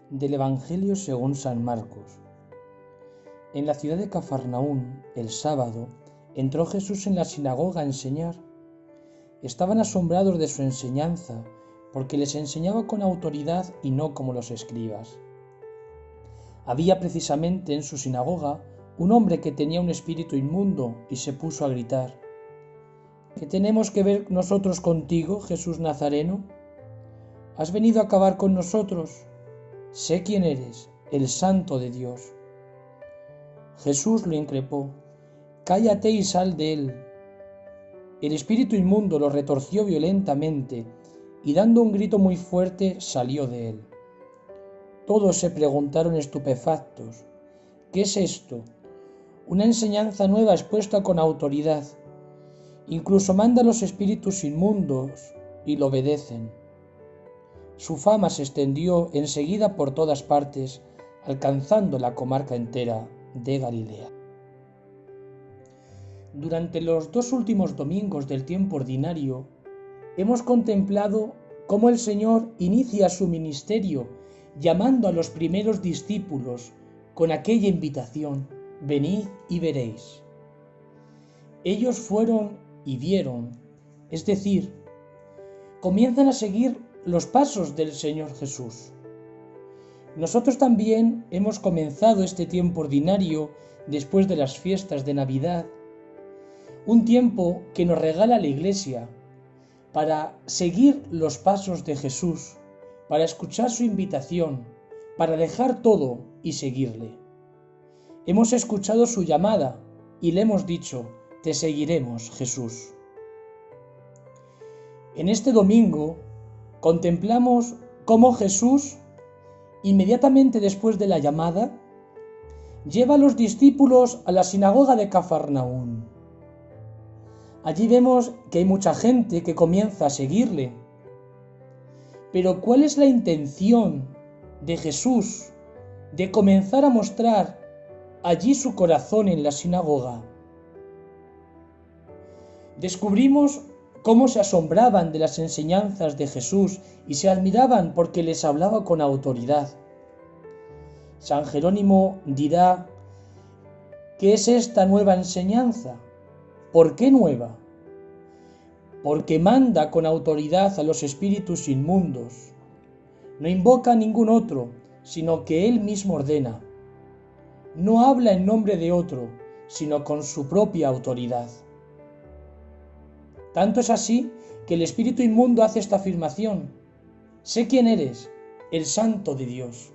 Del Evangelio según San Marcos. En la ciudad de Cafarnaún, el sábado, entró Jesús en la sinagoga a enseñar. Estaban asombrados de su enseñanza, porque les enseñaba con autoridad y no como los escribas. Había precisamente en su sinagoga un hombre que tenía un espíritu inmundo y se puso a gritar: ¿Qué tenemos que ver nosotros contigo, Jesús Nazareno? ¿Has venido a acabar con nosotros? Sé quién eres, el Santo de Dios. Jesús lo increpó: Cállate y sal de él. El espíritu inmundo lo retorció violentamente y dando un grito muy fuerte salió de él. Todos se preguntaron estupefactos: ¿qué es esto? Una enseñanza nueva expuesta con autoridad. Incluso manda a los espíritus inmundos y lo obedecen. Su fama se extendió enseguida por todas partes, alcanzando la comarca entera de Galilea. Durante los 2 últimos domingos del tiempo ordinario, hemos contemplado cómo el Señor inicia su ministerio llamando a los primeros discípulos con aquella invitación: venid y veréis. Ellos fueron y vieron, es decir, comienzan a seguir los pasos del Señor Jesús. Nosotros también hemos comenzado este tiempo ordinario después de las fiestas de Navidad, un tiempo que nos regala la Iglesia para seguir los pasos de Jesús, para escuchar su invitación, para dejar todo y seguirle. Hemos escuchado su llamada y le hemos dicho: te seguiremos, Jesús. En este domingo contemplamos cómo Jesús, inmediatamente después de la llamada, lleva a los discípulos a la sinagoga de Cafarnaún. Allí vemos que hay mucha gente que comienza a seguirle. Pero ¿cuál es la intención de Jesús de comenzar a mostrar allí su corazón en la sinagoga? Descubrimos cómo se asombraban de las enseñanzas de Jesús y se admiraban porque les hablaba con autoridad. San Jerónimo dirá: ¿qué es esta nueva enseñanza? ¿Por qué nueva? Porque manda con autoridad a los espíritus inmundos. No invoca a ningún otro, sino que él mismo ordena. No habla en nombre de otro, sino con su propia autoridad. Tanto es así que el espíritu inmundo hace esta afirmación: sé quién eres, el Santo de Dios.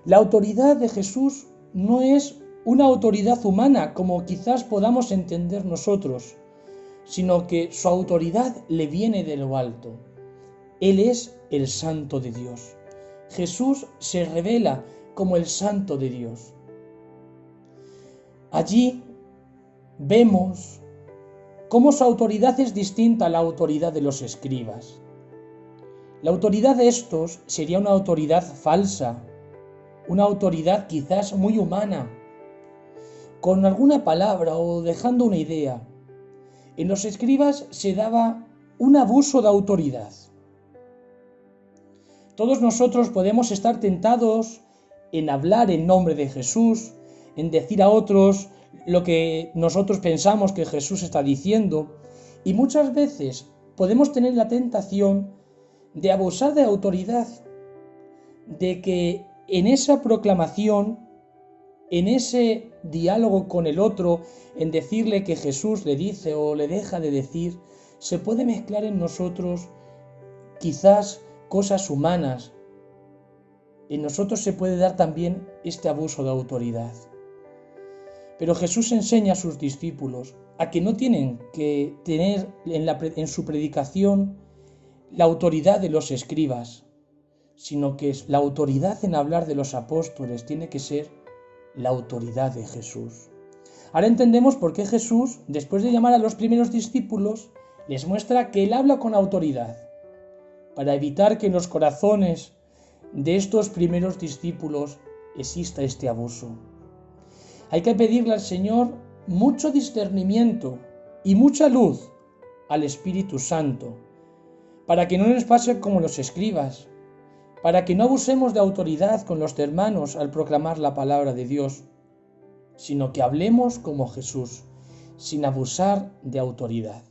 La autoridad de Jesús no es una autoridad humana como quizás podamos entender nosotros, sino que su autoridad le viene de lo alto. Él es el Santo de Dios. Jesús se revela como el Santo de Dios. Allí vemos cómo su autoridad es distinta a la autoridad de los escribas. La autoridad de estos sería una autoridad falsa, una autoridad quizás muy humana, con alguna palabra o dejando una idea. En los escribas se daba un abuso de autoridad. Todos nosotros podemos estar tentados en hablar en nombre de Jesús, en decir a otros lo que nosotros pensamos que Jesús está diciendo, y muchas veces podemos tener la tentación de abusar de autoridad, de que en esa proclamación, en ese diálogo con el otro, en decirle que Jesús le dice o le deja de decir, se puede mezclar en nosotros quizás cosas humanas. En nosotros se puede dar también este abuso de autoridad. Pero Jesús enseña a sus discípulos a que no tienen que tener en su predicación la autoridad de los escribas, sino que la autoridad en hablar de los apóstoles tiene que ser la autoridad de Jesús. Ahora entendemos por qué Jesús, después de llamar a los primeros discípulos, les muestra que Él habla con autoridad, para evitar que en los corazones de estos primeros discípulos exista este abuso. Hay que pedirle al Señor mucho discernimiento y mucha luz al Espíritu Santo, para que no nos pase como los escribas, para que no abusemos de autoridad con los hermanos al proclamar la palabra de Dios, sino que hablemos como Jesús, sin abusar de autoridad.